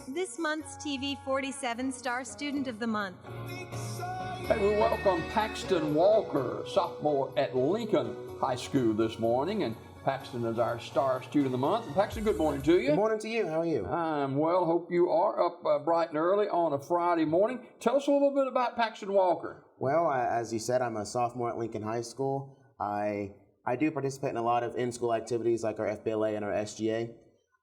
This month's TV 47 Star Student of the Month. Hey, we welcome Paxton Walker, sophomore at Lincoln High School this morning, and Paxton is our Star Student of the Month. And Paxton, good morning to you. Good morning to you. How are you? I'm well. Hope you are up bright and early on a Friday morning. Tell us a little bit about Paxton Walker. Well, as you said, I'm a sophomore at Lincoln High School. I do participate in a lot of in-school activities like our FBLA and our SGA.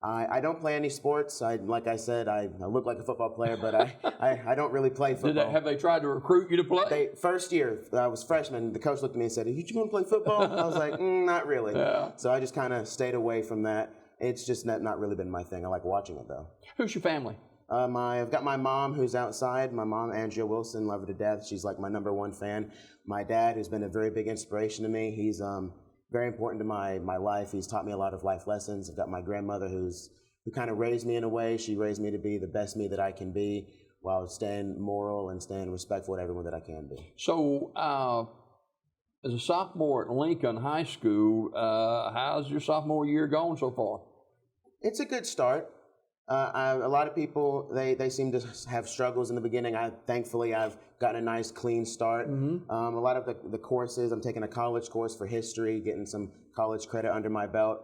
I don't play any sports. Like I said, I look like a football player, but I don't really play football. Have they tried to recruit you to play? First year, I was freshman, the coach looked at me and said, "Are you going to play football?" I was like, not really. Yeah. So I just kind of stayed away from that. It's just not really been my thing. I like watching it, though. Who's your family? I've got my mom who's outside. My mom, Andrea Wilson, love her to death. She's like my #1 fan. My dad, who's been a very big inspiration to me. He's very important to my life. He's taught me a lot of life lessons. I've got my grandmother who kind of raised me in a way. She raised me to be the best me that I can be while staying moral and staying respectful to everyone that I can be. So, as a sophomore at Lincoln High School, how's your sophomore year going so far? It's a good start. A lot of people, they seem to have struggles in the beginning. Thankfully, I've gotten a nice, clean start. Mm-hmm. A lot of the courses, I'm taking a college course for history, getting some college credit under my belt.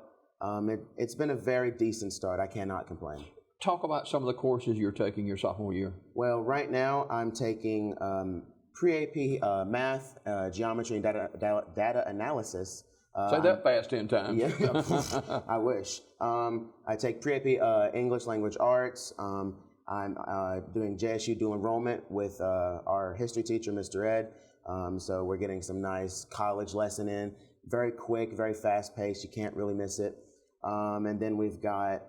It's been a very decent start. I cannot complain. Talk about some of the courses you're taking your sophomore year. Well, right now, I'm taking pre-AP math, geometry, and data analysis. Say that fast 10 times. Yeah, I wish. I take pre-AP English Language Arts. I'm doing JSU dual enrollment with our history teacher, Mr. Ed. So we're getting some nice college lesson in. Very quick, very fast paced. You can't really miss it. And then we've got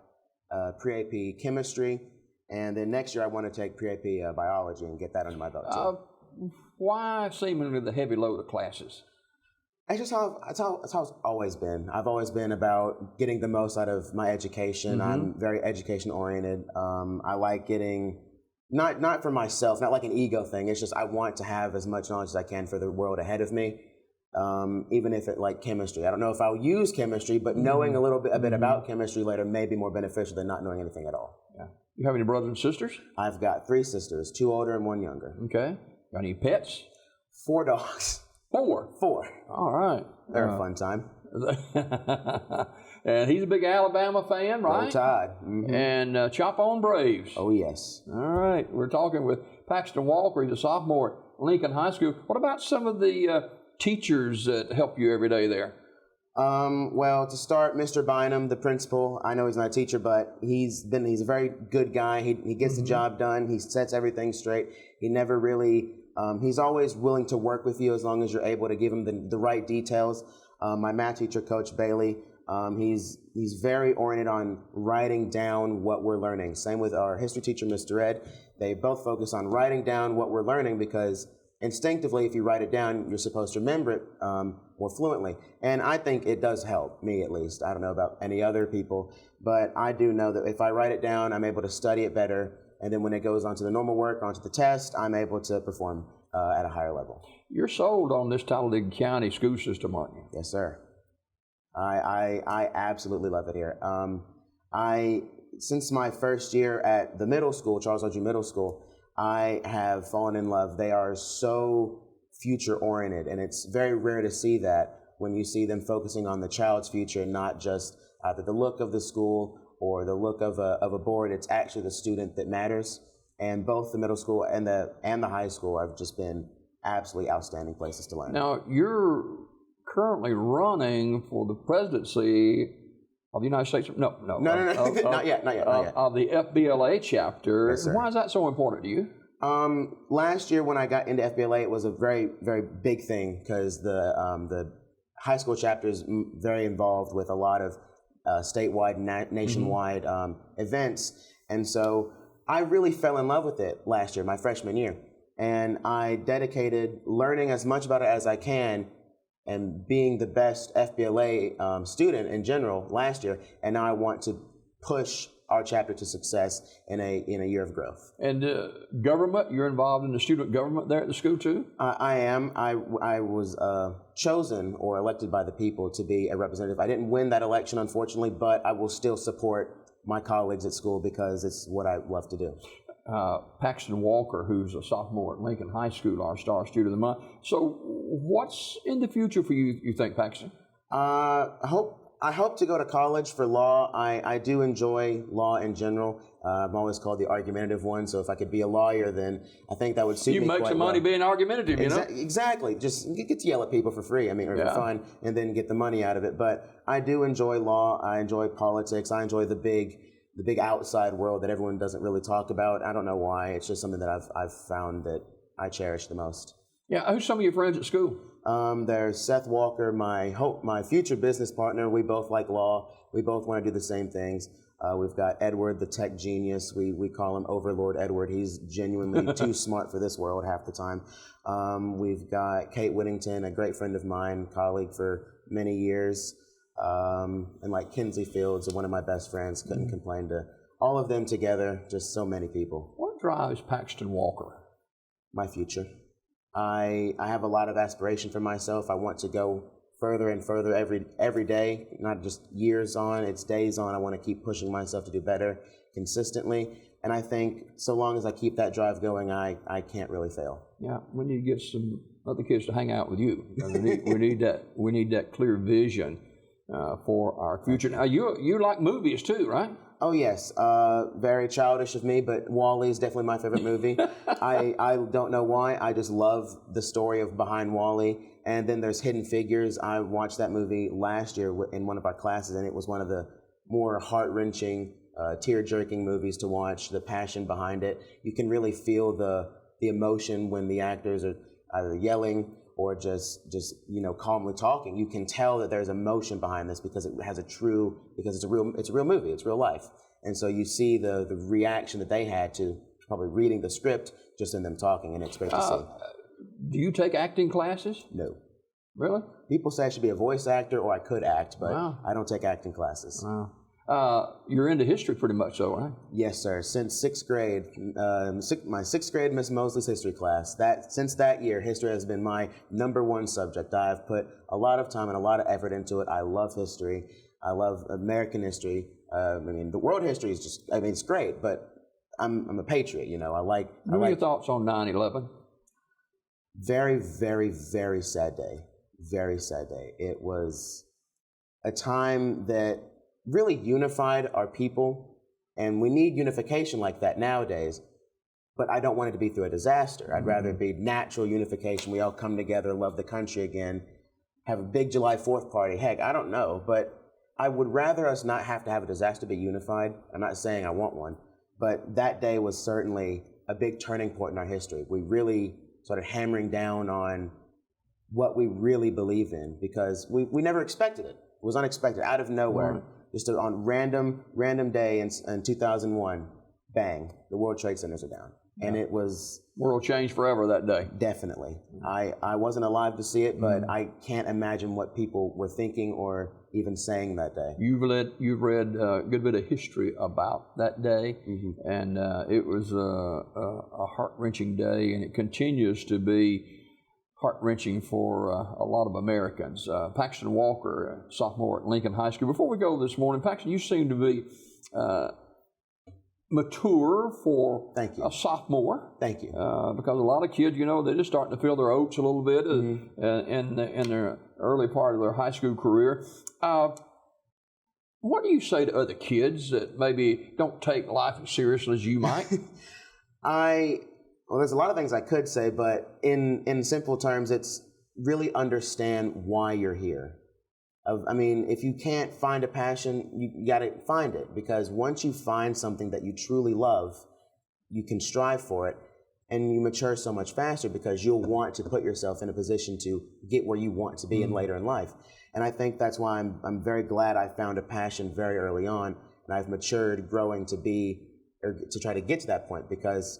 pre-AP Chemistry. And then next year I want to take pre-AP Biology and get that under my belt too. Why seemingly the heavy load of classes? It's how it's always been. I've always been about getting the most out of my education. Mm-hmm. I'm very education oriented. I like getting, not for myself, not like an ego thing. It's just I want to have as much knowledge as I can for the world ahead of me. Even if it like chemistry. I don't know if I'll use chemistry, but knowing a bit about chemistry later may be more beneficial than not knowing anything at all. Yeah. You have any brothers and sisters? I've got 3 sisters, 2 older and 1 younger. Okay. Got any pets? 4 dogs. 4? 4. All right. They're a fun time. And he's a big Alabama fan, right? Roll Tide. Mm-hmm. And chop on Braves. Oh, yes. All right. We're talking with Paxton Walker. He's a sophomore at Lincoln High School. What about some of the teachers that help you every day there? Well, to start, Mr. Bynum, the principal, I know he's not a teacher, but he's a very good guy. He gets the job done. He sets everything straight. He never really, he's always willing to work with you as long as you're able to give him the right details. My math teacher, Coach Bailey, he's very oriented on writing down what we're learning. Same with our history teacher, Mr. Ed. They both focus on writing down what we're learning because instinctively, if you write it down, you're supposed to remember it more fluently. And I think it does help, me at least. I don't know about any other people, but I do know that if I write it down, I'm able to study it better. And then when it goes on to the normal work, onto the test, I'm able to perform at a higher level. You're sold on this Talladega County school system, aren't you? Yes, sir. I absolutely love it here. Since my first year at the middle school, Charles Ledger Middle School, I have fallen in love. They are so future-oriented, and it's very rare to see that when you see them focusing on the child's future, not just either the look of the school or the look of a board. It's actually the student that matters. And both the middle school and the high school have just been absolutely outstanding places to learn. Now, you're currently running for the presidency of the United States? No. Not yet. Of the FBLA chapter. Yes, sir. Why is that so important to you? Last year when I got into FBLA, it was a very, very big thing because the high school chapter is very involved with a lot of statewide, nationwide events. And so I really fell in love with it last year, my freshman year. And I dedicated learning as much about it as I can and being the best FBLA student in general last year, and now I want to push our chapter to success in a year of growth. And government, you're involved in the student government there at the school too? I am. I was chosen or elected by the people to be a representative. I didn't win that election, unfortunately, but I will still support my colleagues at school because it's what I love to do. Paxton Walker, who's a sophomore at Lincoln High School, our Star Student of the Month. So what's in the future for you, you think, Paxton? I hope to go to college for law. I do enjoy law in general. I'm always called the argumentative one, so if I could be a lawyer, then I think that would suit me You make quite some money well. being argumentative, you know? Exactly. Just you get to yell at people for free, or for fun, and then get the money out of it. But I do enjoy law. I enjoy politics. I enjoy the big outside world that everyone doesn't really talk about. I don't know why. It's just something that I've found that I cherish the most. Yeah, who's some of your friends at school? There's Seth Walker, my future business partner. We both like law. We both want to do the same things. We've got Edward, the tech genius. We call him Overlord Edward. He's genuinely too smart for this world half the time. We've got Kate Whittington, a great friend of mine, colleague for many years. And like Kinsley Fields, one of my best friends. Couldn't complain to all of them together. Just so many people. What drives Paxton Walker? My future. I have a lot of aspiration for myself. I want to go further and further every day, not just years on, it's days on. I want to keep pushing myself to do better consistently. And I think so long as I keep that drive going, I can't really fail. Yeah, we need to get some other kids to hang out with you. We need that clear vision for our future. Now, you like movies too, right? Oh, yes. Very childish of me, but WALL-E is definitely my favorite movie. I don't know why. I just love the story behind WALL-E. And then there's Hidden Figures. I watched that movie last year in one of our classes, and it was one of the more heart-wrenching, tear-jerking movies to watch, the passion behind it. You can really feel the emotion when the actors are either yelling or just calmly talking. You can tell that there's emotion behind this because it's a real movie, it's real life. And so you see the reaction that they had to probably reading the script just in them talking, and it's great to see. Do you take acting classes? No. Really? People say I should be a voice actor or I could act, but Wow. I don't take acting classes. Wow. You're into history pretty much, though, right? Yes, sir. Since sixth grade, my sixth grade Miss Mosley's history class. Since that year, history has been my #1 subject. I've put a lot of time and a lot of effort into it. I love history. I love American history. The world history is just, it's great, but I'm a patriot, What are your thoughts on 9/11? Very, very, very sad day. Very sad day. It was a time that really unified our people, and we need unification like that nowadays, but I don't want it to be through a disaster. I'd rather it be natural unification. We all come together, love the country again, have a big July 4th party. Heck, I don't know, but I would rather us not have to have a disaster be unified. I'm not saying I want one, but that day was certainly a big turning point in our history. We really started hammering down on what we really believe in because we never expected it. It was unexpected, out of nowhere. Right. Just on random day in 2001, bang, the World Trade Centers are down. Yeah. And it was... World changed forever that day. Definitely. I wasn't alive to see it, but I can't imagine what people were thinking or even saying that day. You've read a good bit of history about that day, and it was a heart-wrenching day, and it continues to be heart-wrenching for a lot of Americans. Paxton Walker, sophomore at Lincoln High School. Before we go this morning, Paxton, you seem to be mature for a sophomore. Thank you. Because a lot of kids, they're just starting to feel their oats a little bit in their early part of their high school career. What do you say to other kids that maybe don't take life as seriously as you might? Well, there's a lot of things I could say, but in simple terms, it's really understand why you're here. If you can't find a passion, you got to find it, because once you find something that you truly love, you can strive for it, and you mature so much faster because you'll want to put yourself in a position to get where you want to be in later in life. And I think that's why I'm very glad I found a passion very early on, and I've matured growing to try to get to that point, because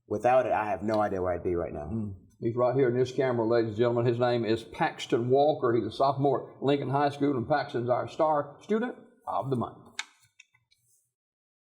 without it, I have no idea where I'd be right now. He's right here in this camera, ladies and gentlemen. His name is Paxton Walker. He's a sophomore at Lincoln High School, and Paxton's our star student of the month.